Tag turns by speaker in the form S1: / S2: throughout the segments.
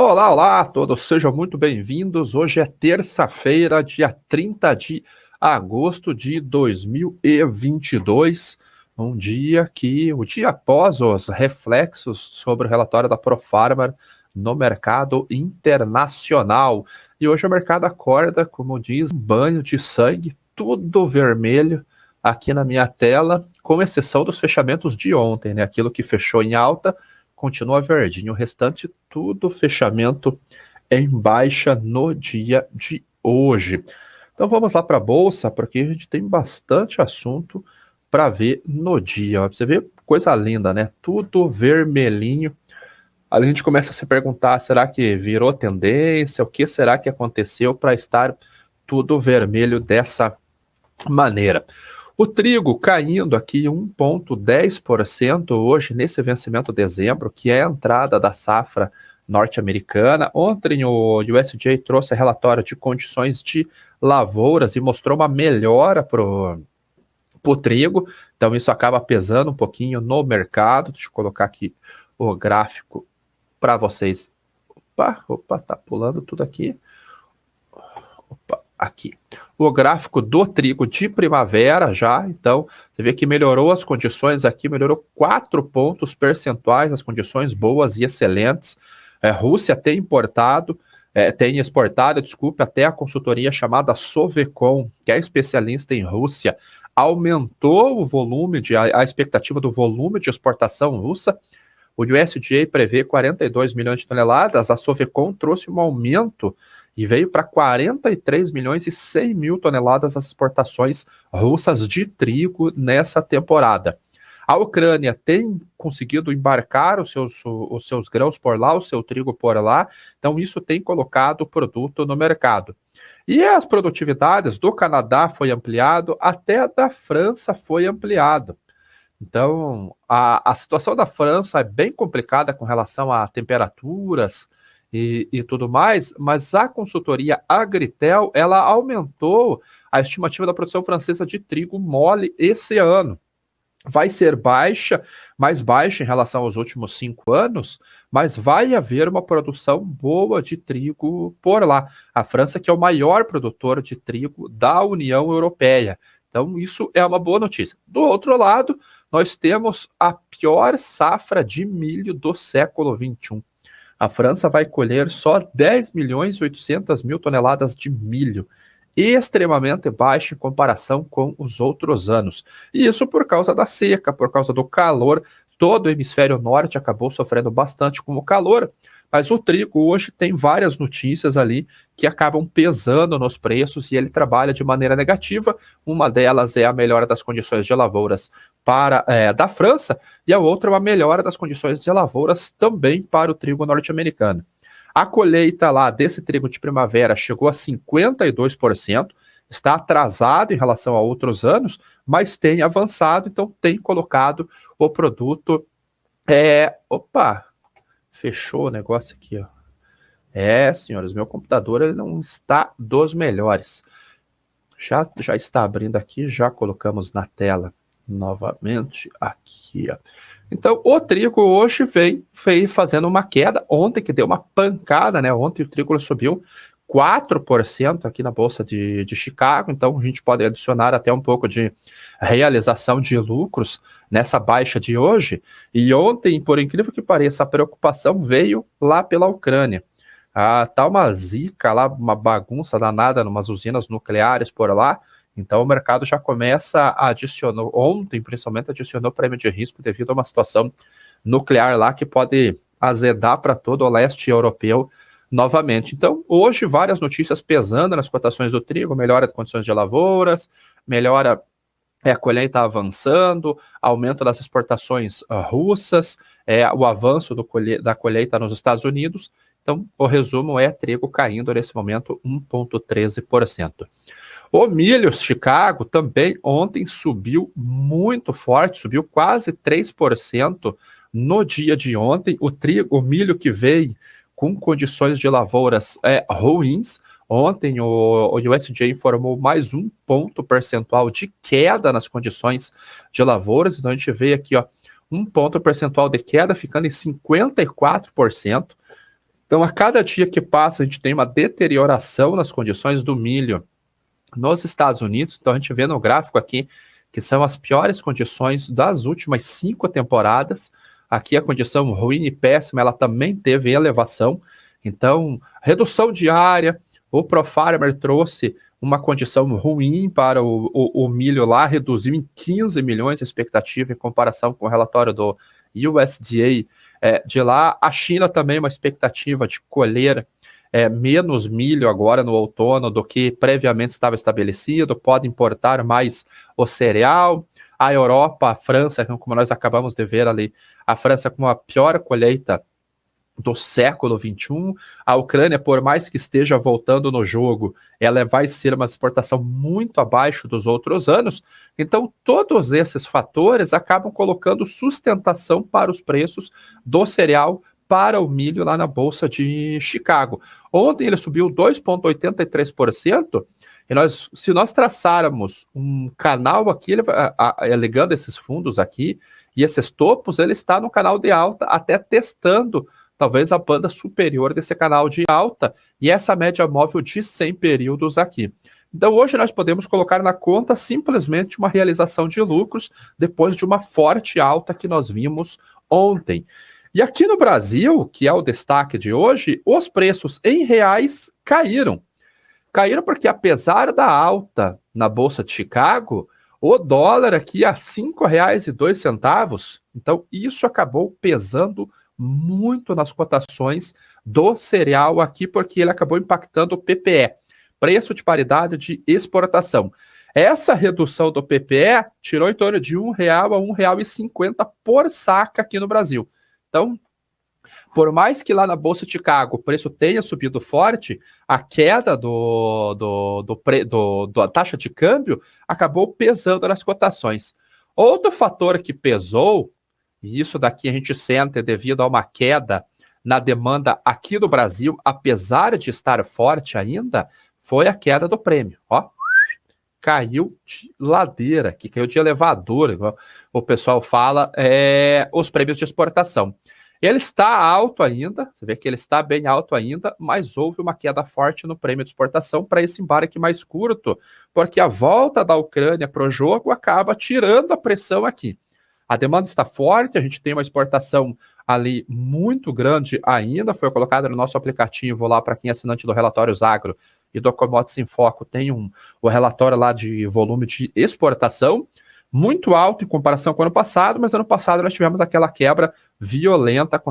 S1: Olá, olá a todos, sejam muito bem-vindos. Hoje é terça-feira, dia 30 de agosto de 2022, um dia o dia após os reflexos sobre o relatório da Profarmer no mercado internacional. E hoje o mercado acorda, como diz, um banho de sangue, tudo vermelho aqui na minha tela, com exceção dos fechamentos de ontem, né? Aquilo que fechou em alta continua verdinho, o restante tudo fechamento em baixa no dia de hoje. Então vamos lá para a bolsa, porque a gente tem bastante assunto para ver no dia. Você vê coisa linda, né? Tudo vermelhinho. Ali a gente começa a se perguntar, será que virou tendência? O que será que aconteceu para estar tudo vermelho dessa maneira? O trigo caindo aqui 1,10% hoje nesse vencimento de dezembro, que é a entrada da safra norte-americana. Ontem o USDA trouxe relatório de condições de lavouras e mostrou uma melhora para o trigo, então isso acaba pesando um pouquinho no mercado. Deixa eu colocar aqui o gráfico para vocês. Opa, tá pulando tudo aqui. Aqui, o gráfico do trigo de primavera já, então, você vê que melhorou as condições aqui, melhorou 4 pontos percentuais, as condições boas e excelentes. Rússia tem exportado, desculpe, até a consultoria chamada Sovecon, que é especialista em Rússia, aumentou o volume, a expectativa do volume de exportação russa. O USDA prevê 42 milhões de toneladas, a Sovecon trouxe um aumento e veio para 43 milhões e 100 mil toneladas as exportações russas de trigo nessa temporada. A Ucrânia tem conseguido embarcar os seus grãos por lá, o seu trigo por lá, então isso tem colocado o produto no mercado. E as produtividades do Canadá foi ampliado, até a da França foi ampliado. Então, a situação da França é bem complicada com relação a temperaturas e tudo mais, mas a consultoria Agritel, ela aumentou a estimativa da produção francesa de trigo mole esse ano. Vai ser mais baixa em relação aos últimos 5 anos, mas vai haver uma produção boa de trigo por lá. A França, que é o maior produtor de trigo da União Europeia. Então, isso é uma boa notícia. Do outro lado, nós temos a pior safra de milho do século XXI. A França vai colher só 10 milhões e 800 mil toneladas de milho, extremamente baixo em comparação com os outros anos. E isso por causa da seca, por causa do calor. Todo o hemisfério norte acabou sofrendo bastante com o calor, mas o trigo hoje tem várias notícias ali que acabam pesando nos preços e ele trabalha de maneira negativa. Uma delas é a melhora das condições de lavouras da França, e a outra é uma melhora das condições de lavouras também para o trigo norte-americano. A colheita lá desse trigo de primavera chegou a 52%, está atrasado em relação a outros anos, mas tem avançado, então tem colocado o produto. Opa, fechou o negócio aqui, ó. Senhores, meu computador ele não está dos melhores. Já está abrindo aqui, já colocamos na tela novamente aqui, ó. Então, o trigo hoje vem fazendo uma queda. Ontem que deu uma pancada, né? Ontem o trigo subiu 4% aqui na Bolsa de Chicago. Então, a gente pode adicionar até um pouco de realização de lucros nessa baixa de hoje. E ontem, por incrível que pareça, a preocupação veio lá pela Ucrânia. Tá uma zica lá, uma bagunça danada em umas usinas nucleares por lá. Então o mercado já começa a adicionar, ontem principalmente adicionou prêmio de risco devido a uma situação nuclear lá que pode azedar para todo o leste europeu novamente. Então hoje várias notícias pesando nas cotações do trigo, melhora de condições de lavouras, melhora a colheita avançando, aumento das exportações russas, o avanço da colheita nos Estados Unidos. Então o resumo é trigo caindo nesse momento 1,13%. O milho Chicago também ontem subiu muito forte, subiu quase 3% no dia de ontem. O milho que veio com condições de lavouras ruins. Ontem o USDA informou mais 1 ponto percentual de queda nas condições de lavouras. Então a gente vê aqui, ó, 1 ponto percentual de queda ficando em 54%. Então, a cada dia que passa, a gente tem uma deterioração nas condições do milho nos Estados Unidos. Então, a gente vê no gráfico aqui que são as piores condições das últimas 5 temporadas. Aqui a condição ruim e péssima, ela também teve elevação. Então, redução diária, o ProFarmer trouxe uma condição ruim para o milho lá, reduziu em 15 milhões a expectativa em comparação com o relatório do USDA de lá. A China também uma expectativa de colher menos milho agora no outono do que previamente estava estabelecido, pode importar mais o cereal. A Europa, a França, como nós acabamos de ver ali, a França com a pior colheita do século XXI, a Ucrânia, por mais que esteja voltando no jogo, ela vai ser uma exportação muito abaixo dos outros anos. Então, todos esses fatores acabam colocando sustentação para os preços do cereal para o milho lá na Bolsa de Chicago. Ontem ele subiu 2,83%, e se nós traçarmos um canal aqui, ligando esses fundos aqui, e esses topos, ele está no canal de alta, até testando talvez a banda superior desse canal de alta, e essa média móvel de 100 períodos aqui. Então, hoje nós podemos colocar na conta simplesmente uma realização de lucros depois de uma forte alta que nós vimos ontem. E aqui no Brasil, que é o destaque de hoje, os preços em reais caíram. Caíram porque, apesar da alta na Bolsa de Chicago, o dólar aqui a R$ 5,02. Então, isso acabou pesando muito nas cotações do cereal aqui, porque ele acabou impactando o PPE, preço de paridade de exportação. Essa redução do PPE tirou em torno de R$ 1,00 a R$ 1,50 por saca aqui no Brasil. Então, por mais que lá na Bolsa de Chicago o preço tenha subido forte, a queda da taxa de câmbio acabou pesando nas cotações. Outro fator que pesou, e isso daqui a gente sente devido a uma queda na demanda aqui no Brasil, apesar de estar forte ainda, foi a queda do prêmio. Ó, caiu de ladeira, que caiu de elevador, igual o pessoal fala, os prêmios de exportação. Ele está alto ainda, você vê que ele está bem alto ainda, mas houve uma queda forte no prêmio de exportação para esse embarque mais curto, porque a volta da Ucrânia para o jogo acaba tirando a pressão aqui. A demanda está forte, a gente tem uma exportação ali muito grande ainda, foi colocada no nosso aplicativo lá para quem é assinante do Relatórios Agro e do Commodities em Foco, tem o relatório lá de volume de exportação, muito alto em comparação com o ano passado, mas ano passado nós tivemos aquela quebra violenta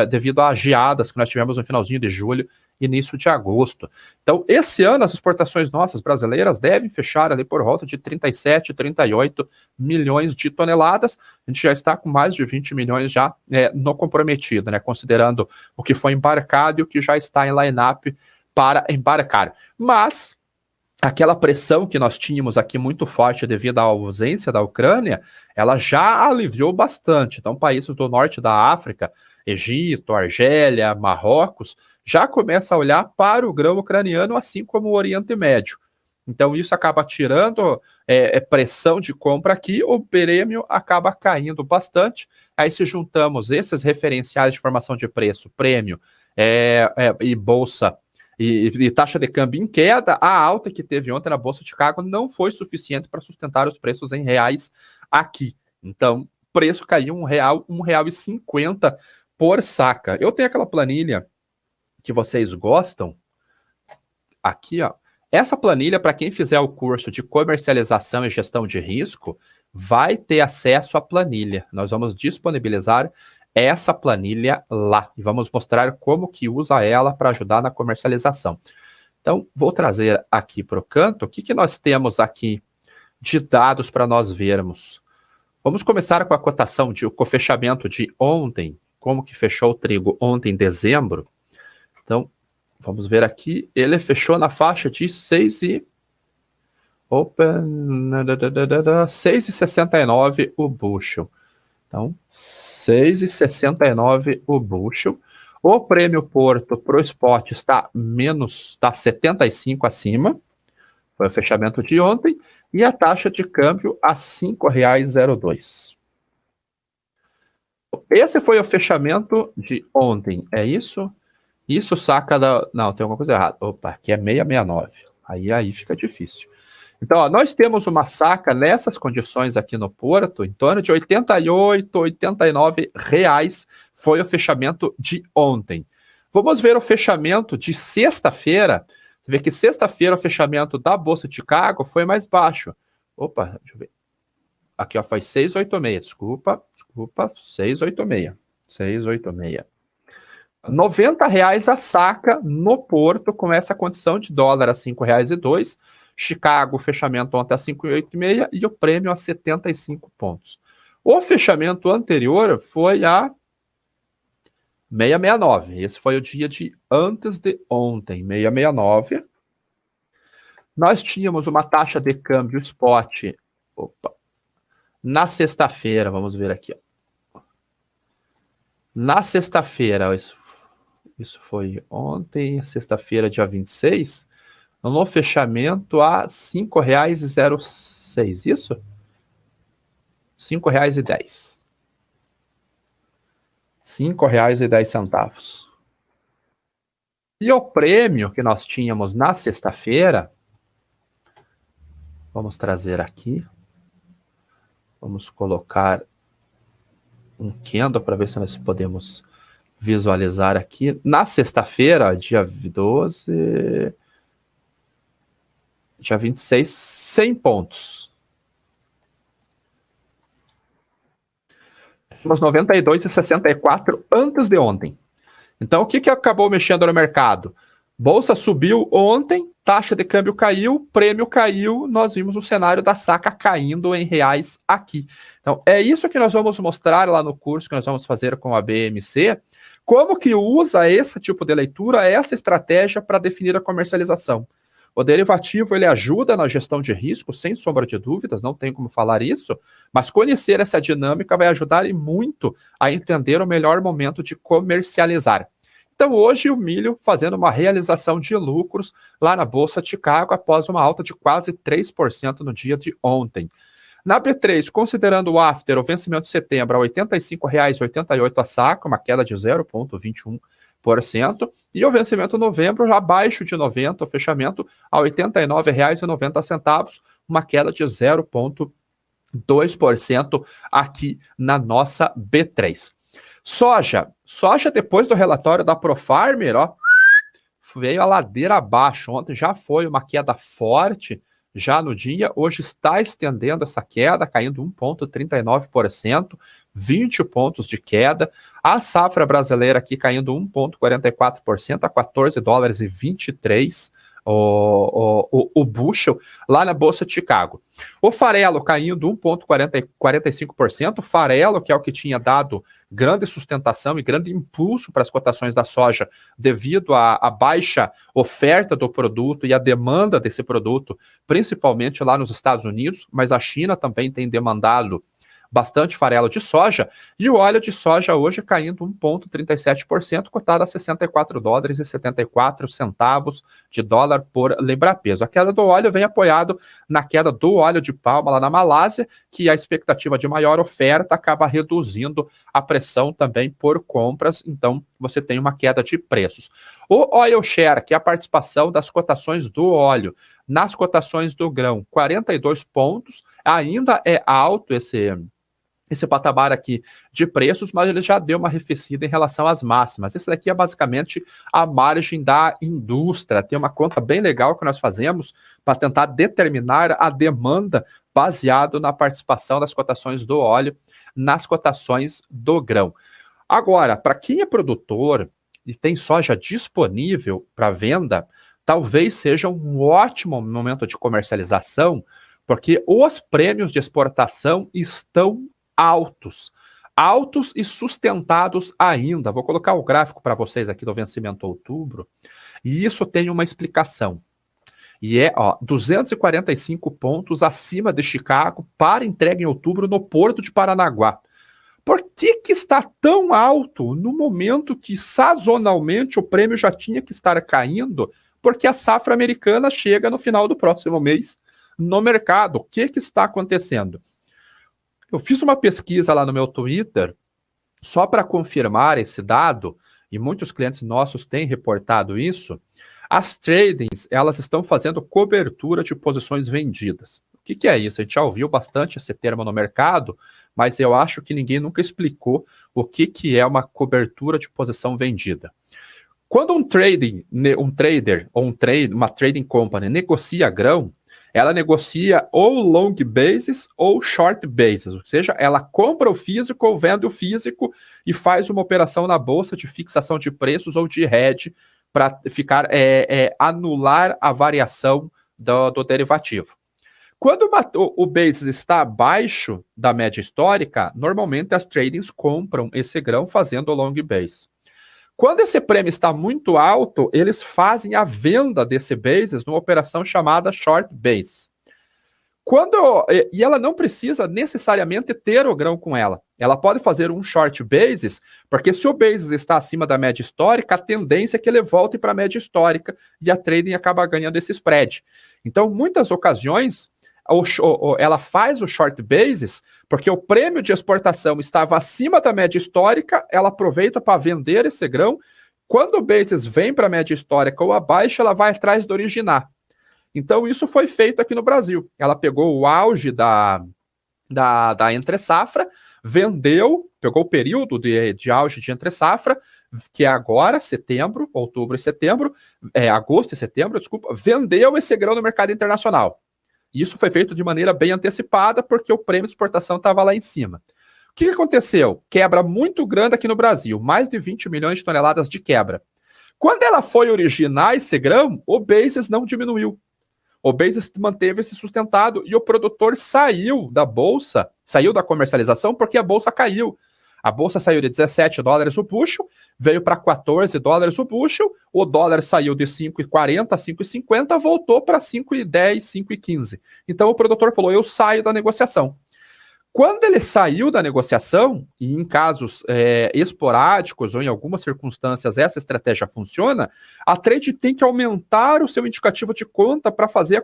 S1: devido às geadas que nós tivemos no finalzinho de julho e início de agosto. Então, esse ano, as exportações nossas brasileiras devem fechar ali por volta de 37, 38 milhões de toneladas. A gente já está com mais de 20 milhões já no comprometido, né, considerando o que foi embarcado e o que já está em line-up para embarcar. Mas aquela pressão que nós tínhamos aqui muito forte devido à ausência da Ucrânia, ela já aliviou bastante. Então, países do norte da África, Egito, Argélia, Marrocos, já começam a olhar para o grão ucraniano, assim como o Oriente Médio. Então, isso acaba tirando pressão de compra aqui, o prêmio acaba caindo bastante. Aí, se juntamos esses referenciais de formação de preço, prêmio e bolsa, e taxa de câmbio em queda, a alta que teve ontem na Bolsa de Chicago não foi suficiente para sustentar os preços em reais aqui. Então, o preço caiu R$ 1,50 por saca. Eu tenho aquela planilha que vocês gostam, aqui, ó. Essa planilha, para quem fizer o curso de comercialização e gestão de risco, vai ter acesso à planilha. Nós vamos disponibilizar essa planilha lá e vamos mostrar como que usa ela para ajudar na comercialização. Então, vou trazer aqui para o canto, o que nós temos aqui de dados para nós vermos. Vamos começar com a cotação, com o fechamento de ontem, como que fechou o trigo ontem em dezembro. Então, vamos ver aqui, ele fechou na faixa de 6,69 o bushel. Então, 6,69 o bushel. O prêmio Porto para o spot está 75 acima. Foi o fechamento de ontem. E a taxa de câmbio a R$ 5,02. Esse foi o fechamento de ontem, é isso? Isso saca da... Não, tem alguma coisa errada. Opa, aqui é 669. Aí fica difícil. Então, ó, nós temos uma saca nessas condições aqui no Porto, em torno de 88, 89 reais foi o fechamento de ontem. Vamos ver o fechamento de sexta-feira. Você vê que sexta-feira o fechamento da Bolsa de Chicago foi mais baixo. Opa, deixa eu ver. Aqui, ó, foi 686. Desculpa, 686. 686. R$ 90 a saca no Porto, com essa condição de dólar a R$ 5,02. Chicago, fechamento ontem a 5,86 e o prêmio a 75 pontos. O fechamento anterior foi a 669. Esse foi o dia de antes de ontem, 669. Nós tínhamos uma taxa de câmbio spot. Opa. Na sexta-feira, vamos ver aqui. Ó. Na sexta-feira, isso foi ontem, sexta-feira, dia 26, no fechamento a R$ 5,06, isso? R$ 5,10. R$ 5,10. E o prêmio que nós tínhamos na sexta-feira, vamos trazer aqui, vamos colocar um candle para ver se nós podemos visualizar aqui. Na sexta-feira, dia 12, dia 26, 100 pontos. Temos 92,64 antes de ontem. Então, o que acabou mexendo no mercado? Bolsa subiu ontem, taxa de câmbio caiu, prêmio caiu, nós vimos o cenário da saca caindo em reais aqui. Então, é isso que nós vamos mostrar lá no curso que nós vamos fazer com a BMC, como que usa esse tipo de leitura, essa estratégia para definir a comercialização. O derivativo, ele ajuda na gestão de risco, sem sombra de dúvidas, não tem como falar isso, mas conhecer essa dinâmica vai ajudar e muito a entender o melhor momento de comercializar. Então, hoje, o milho fazendo uma realização de lucros lá na Bolsa de Chicago após uma alta de quase 3% no dia de ontem. Na B3, considerando o after, o vencimento de setembro a R$ 85,88 a saca, uma queda de 0,21%, e o vencimento de novembro já abaixo de 90, o fechamento a R$ 89,90, uma queda de 0,2% aqui na nossa B3. Soja depois do relatório da ProFarmer, ó, veio a ladeira abaixo. Ontem já foi uma queda forte, já no dia, hoje está estendendo essa queda, caindo 1,39%, 20 pontos de queda. A safra brasileira aqui caindo 1,44% a $14,23 o bushel lá na Bolsa de Chicago. O farelo caindo 1,45%, o farelo que é o que tinha dado grande sustentação e grande impulso para as cotações da soja devido à baixa oferta do produto e a demanda desse produto, principalmente lá nos Estados Unidos, mas a China também tem demandado bastante farelo de soja, e o óleo de soja hoje caindo 1,37%, cotado a $64,74 de dólar por libra-peso. A queda do óleo vem apoiado na queda do óleo de palma lá na Malásia, que a expectativa de maior oferta acaba reduzindo a pressão também por compras, então você tem uma queda de preços. O oil share, que é a participação das cotações do óleo nas cotações do grão, 42 pontos, ainda é alto esse patamar aqui de preços, mas ele já deu uma arrefecida em relação às máximas. Esse daqui é basicamente a margem da indústria. Tem uma conta bem legal que nós fazemos para tentar determinar a demanda baseado na participação das cotações do óleo nas cotações do grão. Agora, para quem é produtor e tem soja disponível para venda, talvez seja um ótimo momento de comercialização, porque os prêmios de exportação estão altos e sustentados ainda. Vou colocar o gráfico para vocês aqui do vencimento outubro, e isso tem uma explicação. E é 245 pontos acima de Chicago para entrega em outubro no Porto de Paranaguá. Por que está tão alto no momento que sazonalmente o prêmio já tinha que estar caindo? Porque a safra americana chega no final do próximo mês no mercado. O que está acontecendo? Eu fiz uma pesquisa lá no meu Twitter, só para confirmar esse dado, e muitos clientes nossos têm reportado isso, as tradings, elas estão fazendo cobertura de posições vendidas. O que é isso? A gente já ouviu bastante esse termo no mercado, mas eu acho que ninguém nunca explicou o que é uma cobertura de posição vendida. Quando um trader ou uma trading company negocia grão, ela negocia ou long basis ou short basis, ou seja, ela compra o físico ou vende o físico e faz uma operação na bolsa de fixação de preços ou de hedge para anular a variação do derivativo. Quando o basis está abaixo da média histórica, normalmente as tradings compram esse grão fazendo o long basis. Quando esse prêmio está muito alto, eles fazem a venda desse basis numa operação chamada short basis. E ela não precisa necessariamente ter o grão com ela. Ela pode fazer um short basis, porque se o basis está acima da média histórica, a tendência é que ele volte para a média histórica e a trading acaba ganhando esse spread. Então, muitas ocasiões, ela faz o short basis, porque o prêmio de exportação estava acima da média histórica, ela aproveita para vender esse grão. Quando o basis vem para a média histórica ou abaixo, ela vai atrás do originar. Então, isso foi feito aqui no Brasil. Ela pegou o auge da entre-safra, vendeu, pegou o período de auge de entre-safra, que é agora, agosto e setembro, vendeu esse grão no mercado internacional. Isso foi feito de maneira bem antecipada, porque o prêmio de exportação estava lá em cima. O que aconteceu? Quebra muito grande aqui no Brasil, mais de 20 milhões de toneladas de quebra. Quando ela foi originar esse grão, o basis não diminuiu. O basis manteve-se sustentado e o produtor saiu da bolsa, saiu da comercialização porque a bolsa caiu. A bolsa saiu de $17 o bushel, veio para $14 o bushel, o dólar saiu de 5,40 a 5,50, voltou para 5,10, 5,15. Então o produtor falou, eu saio da negociação. Quando ele saiu da negociação, e em casos esporádicos ou em algumas circunstâncias essa estratégia funciona, a trade tem que aumentar o seu indicativo de conta para fazer a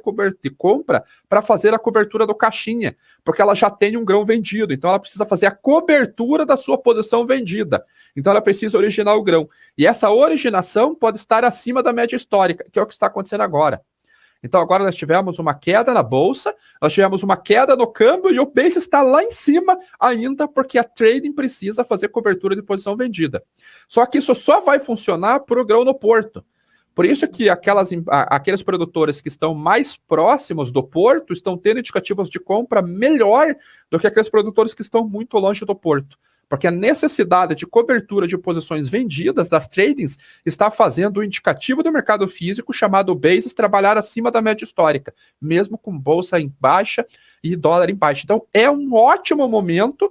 S1: compra, para fazer a cobertura do caixinha, porque ela já tem um grão vendido, então ela precisa fazer a cobertura da sua posição vendida. Então ela precisa originar o grão. E essa originação pode estar acima da média histórica, que é o que está acontecendo agora. Então agora nós tivemos uma queda na bolsa, nós tivemos uma queda no câmbio e o basis está lá em cima ainda porque a trading precisa fazer cobertura de posição vendida. Só que isso só vai funcionar para o grão no porto. Por isso que aqueles produtores que estão mais próximos do porto estão tendo indicativos de compra melhor do que aqueles produtores que estão muito longe do porto. Porque a necessidade de cobertura de posições vendidas das tradings está fazendo o indicativo do mercado físico, chamado basis, trabalhar acima da média histórica, mesmo com bolsa em baixa e dólar em baixa. Então, é um ótimo momento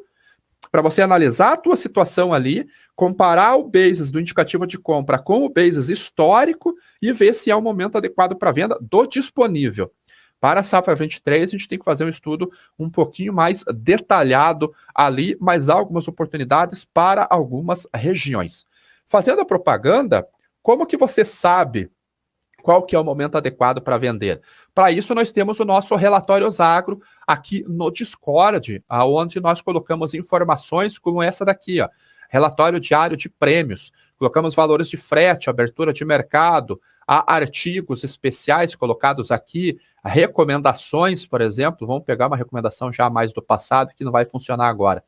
S1: para você analisar a tua situação ali, comparar o basis do indicativo de compra com o basis histórico e ver se é o momento adequado para venda do disponível. Para a safra 23, a gente tem que fazer um estudo um pouquinho mais detalhado ali, mas há algumas oportunidades para algumas regiões. Fazendo a propaganda, como que você sabe qual que é o momento adequado para vender? Para isso, nós temos o nosso Relatórios Agro aqui no Discord, onde nós colocamos informações como essa daqui, ó. Relatório diário de prêmios, colocamos valores de frete, abertura de mercado, há artigos especiais colocados aqui, recomendações, por exemplo, vamos pegar uma recomendação já mais do passado, que não vai funcionar agora.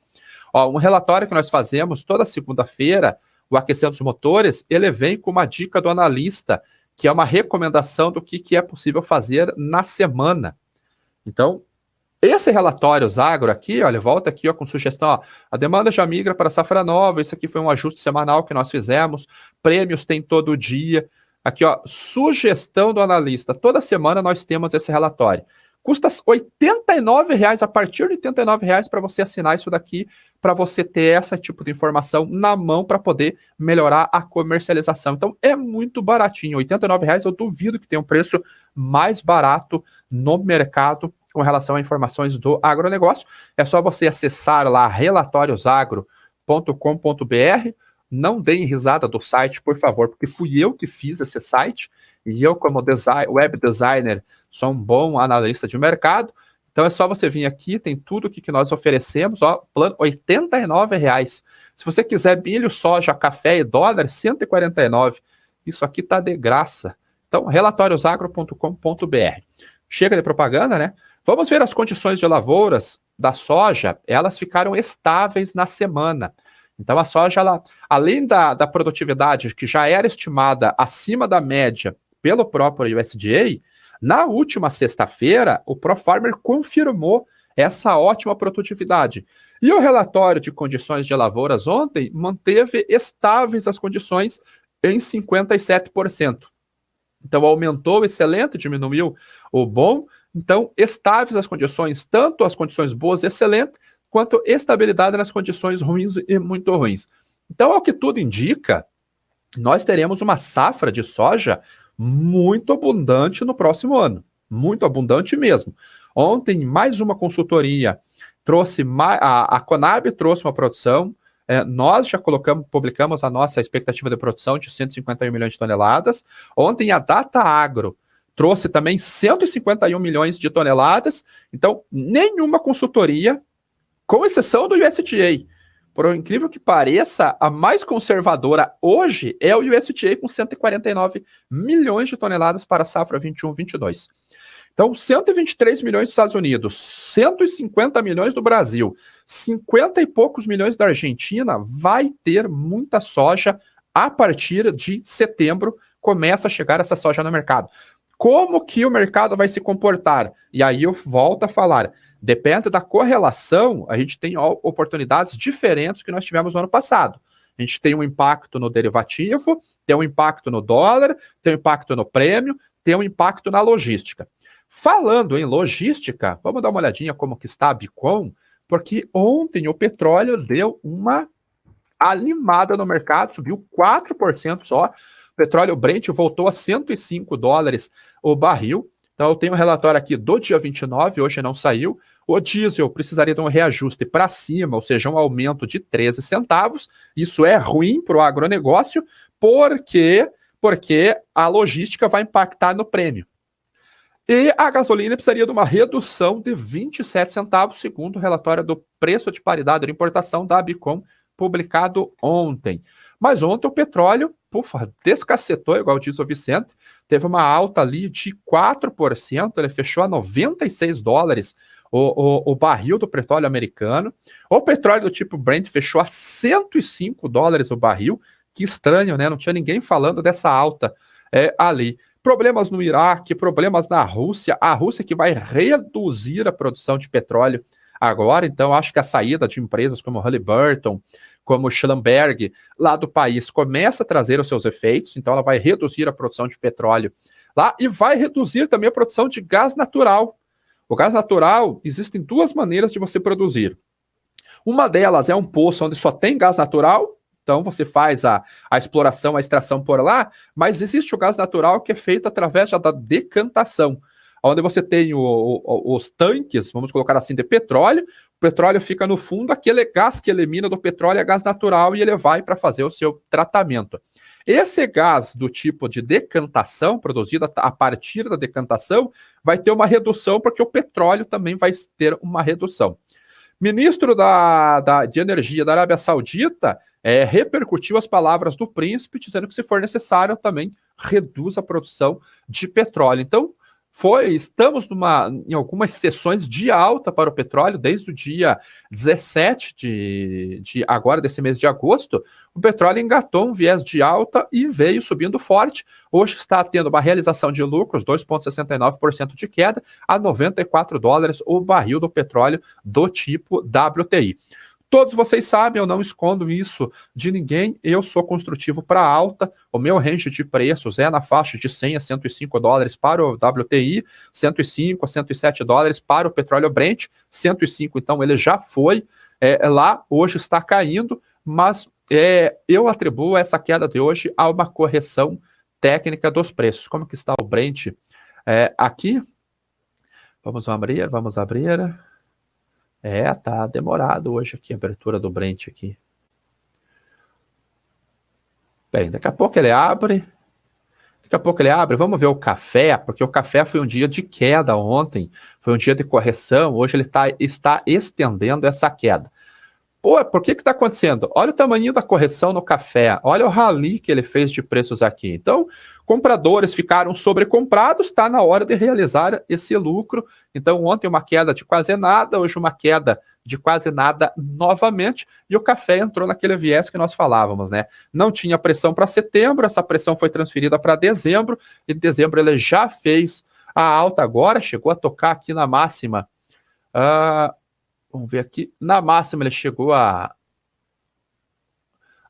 S1: Ó, um relatório que nós fazemos toda segunda-feira, o Aquecendo os Motores, ele vem com uma dica do analista, que é uma recomendação do que é possível fazer na semana. Então, esse Relatórios Agro aqui, olha, volta aqui ó, com sugestão, ó, a demanda já migra para a safra nova, isso aqui foi um ajuste semanal que nós fizemos, prêmios tem todo dia, aqui ó, sugestão do analista, toda semana nós temos esse relatório, custa R$ 89,00, a partir de R$ 89,00 para você assinar isso daqui, para você ter esse tipo de informação na mão para poder melhorar a comercialização. Então é muito baratinho, R$ 89,00 eu duvido que tenha um preço mais barato no mercado com relação a informações do agronegócio. É só você acessar lá relatoriosagro.com.br. Não deem risada do site, por favor, porque fui eu que fiz esse site e eu, como web designer, sou um bom analista de mercado. Então é só você vir aqui, tem tudo que nós oferecemos, ó, plano R$ 89,00. Se você quiser milho, soja, café e dólar, R$ 149. Isso aqui tá de graça. Então, relatóriosagro.com.br. Chega de propaganda, né? Vamos ver as condições de lavouras da soja. Elas ficaram estáveis na semana. Então, a soja, ela, além da produtividade que já era estimada acima da média pelo próprio USDA, na última sexta-feira, o ProFarmer confirmou essa ótima produtividade. E o relatório de condições de lavouras ontem manteve estáveis as condições em 57%. Então, aumentou o excelente, diminuiu o bom. Então, estáveis as condições, tanto as condições boas e excelentes, quanto estabilidade nas condições ruins e muito ruins. Então, ao que tudo indica, nós teremos uma safra de soja muito abundante no próximo ano. Muito abundante mesmo. Ontem, mais uma consultoria trouxe, a Conab trouxe uma produção. Nós já publicamos a nossa expectativa de produção de 151 milhões de toneladas. Ontem a Data Agro trouxe também 151 milhões de toneladas. Então, nenhuma consultoria, com exceção do USDA, por incrível que pareça, a mais conservadora hoje é o USDA com 149 milhões de toneladas para a safra 21-22. Então, 123 milhões dos Estados Unidos, 150 milhões do Brasil, 50 e poucos milhões da Argentina, vai ter muita soja a partir de setembro, começa a chegar essa soja no mercado. Como que o mercado vai se comportar? E aí eu volto a falar, depende da correlação, a gente tem oportunidades diferentes que nós tivemos no ano passado. A gente tem um impacto no derivativo, tem um impacto no dólar, tem um impacto no prêmio, tem um impacto na logística. Falando em logística, vamos dar uma olhadinha como que está a Bicom, porque ontem o petróleo deu uma animada no mercado, subiu 4% só. O petróleo Brent voltou a $105 o barril. Então eu tenho um relatório aqui do dia 29, hoje não saiu. O diesel precisaria de um reajuste para cima, ou seja, um aumento de 13 centavos. Isso é ruim para o agronegócio, porque a logística vai impactar no prêmio. E a gasolina precisaria de uma redução de 27 centavos, segundo o relatório do preço de paridade de importação da Bicom, publicado ontem. Mas ontem o petróleo, descacetou, igual diz o Vicente, teve uma alta ali de 4%, ele fechou a $96 o barril do petróleo americano. O petróleo do tipo Brent fechou a $105 o barril. Que estranho, né? Não tinha ninguém falando dessa alta ali. Problemas no Iraque, problemas na Rússia, a Rússia que vai reduzir a produção de petróleo agora, então acho que a saída de empresas como Halliburton, como Schlumberg, lá do país, começa a trazer os seus efeitos, então ela vai reduzir a produção de petróleo lá e vai reduzir também a produção de gás natural. O gás natural, existem duas maneiras de você produzir. Uma delas é um poço onde só tem gás natural, então você faz a exploração, a extração por lá, mas existe o gás natural que é feito através da decantação, onde você tem os tanques, vamos colocar assim, de petróleo, o petróleo fica no fundo, aquele gás que elimina do petróleo é gás natural e ele vai para fazer o seu tratamento. Esse gás do tipo de decantação, produzido a partir da decantação, vai ter uma redução, porque o petróleo também vai ter uma redução. Ministro de Energia da Arábia Saudita repercutiu as palavras do príncipe, dizendo que, se for necessário, também reduz a produção de petróleo. Então, estamos em algumas sessões de alta para o petróleo, desde o dia 17 agora desse mês de agosto, o petróleo engatou um viés de alta e veio subindo forte. Hoje está tendo uma realização de lucros, 2,69% de queda, a $94 o barril do petróleo do tipo WTI. Todos vocês sabem, eu não escondo isso de ninguém, eu sou construtivo para alta, o meu range de preços é na faixa de $100 a $105 para o WTI, 105 a $107 para o petróleo Brent, 105 então ele já foi lá, hoje está caindo, mas eu atribuo essa queda de hoje a uma correção técnica dos preços. Como que está o Brent aqui? Vamos abrir. Tá demorado hoje aqui a abertura do Brent aqui. Bem, daqui a pouco ele abre. Daqui a pouco ele abre, vamos ver o café, porque o café foi um dia de queda ontem, foi um dia de correção, hoje ele está estendendo essa queda. Pô, por que está acontecendo? Olha o tamanho da correção no café, olha o rally que ele fez de preços aqui. Então, compradores ficaram sobrecomprados, está na hora de realizar esse lucro. Então, ontem uma queda de quase nada, hoje uma queda de quase nada novamente, e o café entrou naquele viés que nós falávamos, né? Não tinha pressão para setembro, essa pressão foi transferida para dezembro, e em dezembro ele já fez a alta agora, chegou a tocar aqui na máxima. Vamos ver aqui. Na máxima ele chegou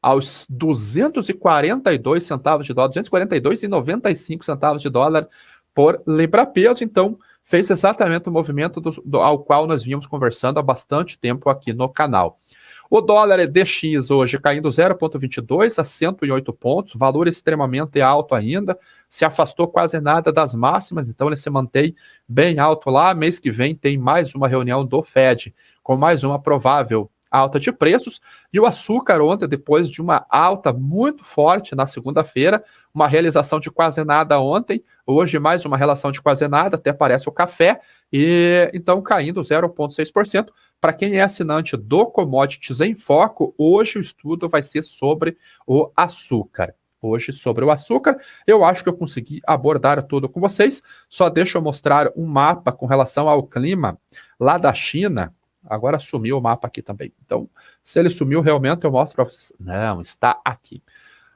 S1: aos 242 centavos de dólar, 242,95 centavos de dólar por libra-peso. Então, fez exatamente o movimento ao qual nós vínhamos conversando há bastante tempo aqui no canal. O dólar DX hoje caindo 0,22 a 108 pontos, valor extremamente alto ainda, se afastou quase nada das máximas, então ele se mantém bem alto lá. Mês que vem tem mais uma reunião do Fed, com mais uma provável alta de preços, e o açúcar ontem, depois de uma alta muito forte na segunda-feira, uma realização de quase nada ontem, hoje mais uma relação de quase nada, até parece o café, e então caindo 0,6%. Para quem é assinante do Commodities em Foco, hoje o estudo vai ser sobre o açúcar. Hoje, sobre o açúcar, eu acho que eu consegui abordar tudo com vocês. Só deixa eu mostrar um mapa com relação ao clima lá da China. Agora sumiu o mapa aqui também. Então, se ele sumiu realmente, eu mostro para vocês. Não, está aqui.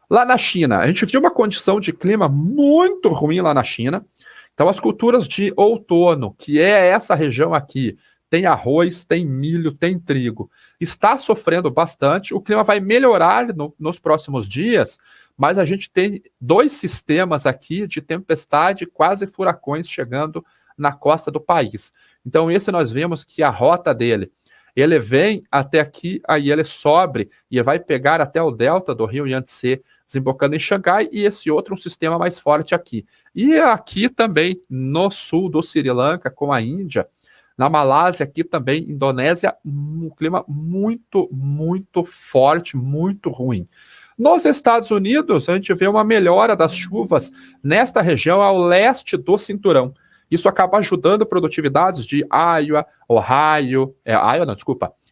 S1: Lá na China, a gente viu uma condição de clima muito ruim lá na China. Então, as culturas de outono, que é essa região aqui, tem arroz, tem milho, tem trigo, está sofrendo bastante. O clima vai melhorar nos próximos dias, mas a gente tem 2 sistemas aqui de tempestade, quase furacões chegando na costa do país. Então, esse nós vemos que a rota dele, ele vem até aqui, aí ele sobe e vai pegar até o delta do rio Yangtze, desembocando em Xangai, e esse outro um sistema mais forte aqui. E aqui também, no sul do Sri Lanka, com a Índia, na Malásia, aqui também, Indonésia, um clima muito, muito forte, muito ruim. Nos Estados Unidos, a gente vê uma melhora das chuvas nesta região ao leste do cinturão. Isso acaba ajudando produtividades de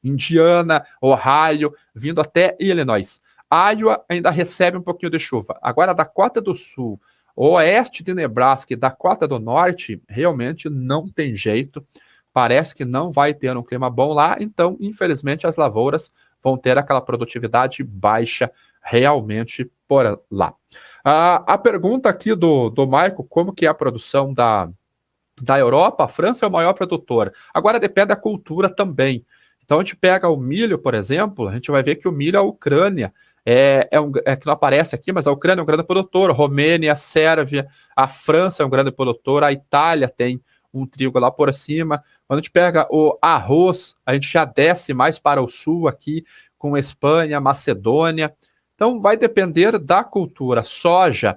S1: Indiana, Ohio, vindo até Illinois. Iowa ainda recebe um pouquinho de chuva. Agora, Dakota do Sul, oeste de Nebraska e Dakota do Norte, realmente não tem jeito. Parece que não vai ter um clima bom lá, então, infelizmente, as lavouras vão ter aquela produtividade baixa realmente por lá. A pergunta aqui do Michael, como que é a produção da Europa? A França é o maior produtor. Agora depende da cultura também. Então a gente pega o milho, por exemplo, a gente vai ver que o milho, a Ucrânia, que não aparece aqui, mas a Ucrânia é um grande produtor, a Romênia, a Sérvia, a França é um grande produtor, a Itália tem um trigo lá por cima. Quando a gente pega o arroz, a gente já desce mais para o sul aqui, com Espanha, Macedônia. Então vai depender da cultura. Soja,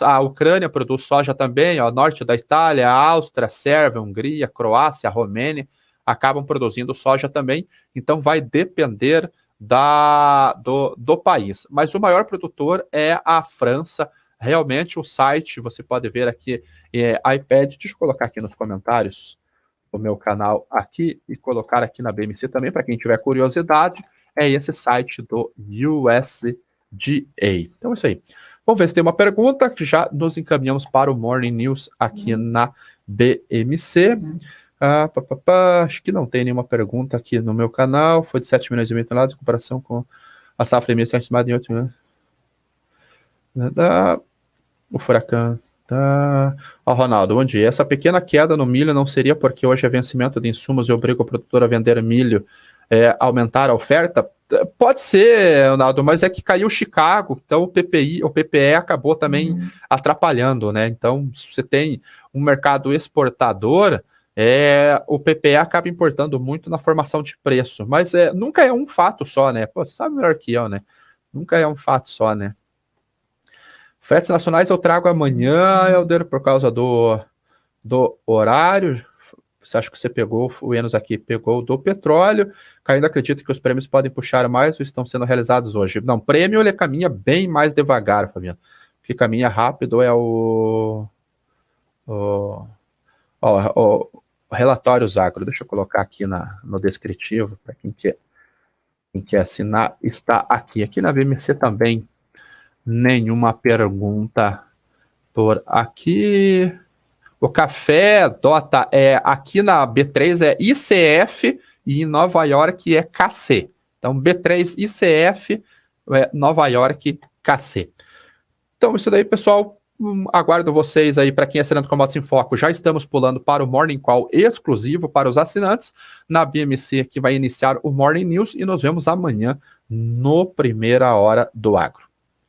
S1: a Ucrânia produz soja também, o norte da Itália, a Áustria, a Sérvia, a Hungria, a Croácia, a Romênia acabam produzindo soja também. Então vai depender do país. Mas o maior produtor é a França. Realmente o site, você pode ver aqui, iPad, deixa eu colocar aqui nos comentários o meu canal aqui e colocar aqui na BMC também, para quem tiver curiosidade, é esse site do USDA. Então é isso aí. Vamos ver se tem uma pergunta, que já nos encaminhamos para o Morning News aqui na BMC. Acho que não tem nenhuma pergunta aqui no meu canal. Foi de 7 milhões e meio toneladas em comparação com a safra de milho estimada em 8 milhões. O furacão. Ronaldo, bom dia. Essa pequena queda no milho não seria porque hoje é vencimento de insumos e obriga o produtor a vender milho, aumentar a oferta? Pode ser, Ronaldo, mas é que caiu Chicago, então o PPE acabou também atrapalhando, né? Então, se você tem um mercado exportador, o PPE acaba importando muito na formação de preço, mas nunca é um fato só, né? Pô, você sabe melhor que eu, né? Nunca é um fato só, né? Fretes nacionais eu trago amanhã, Helder, por causa do horário. Você acha que você pegou, o Enos aqui pegou do petróleo, ainda acredito que os prêmios podem puxar mais ou estão sendo realizados hoje? Não, prêmio ele caminha bem mais devagar, Fabiano. que caminha rápido é o Relatórios Agro. Deixa eu colocar aqui no descritivo, para quem quer assinar, está aqui. Aqui na BMC também, nenhuma pergunta por aqui. O café DOTA aqui na B3 é ICF e em Nova York é KC. Então, B3 ICF, Nova York KC. Então, isso daí, pessoal. Aguardo vocês aí, para quem é assinante Commodities em Foco, já estamos pulando para o Morning Call exclusivo para os assinantes, na BMC, que vai iniciar o Morning News, e nos vemos amanhã no Primeira Hora do Agro.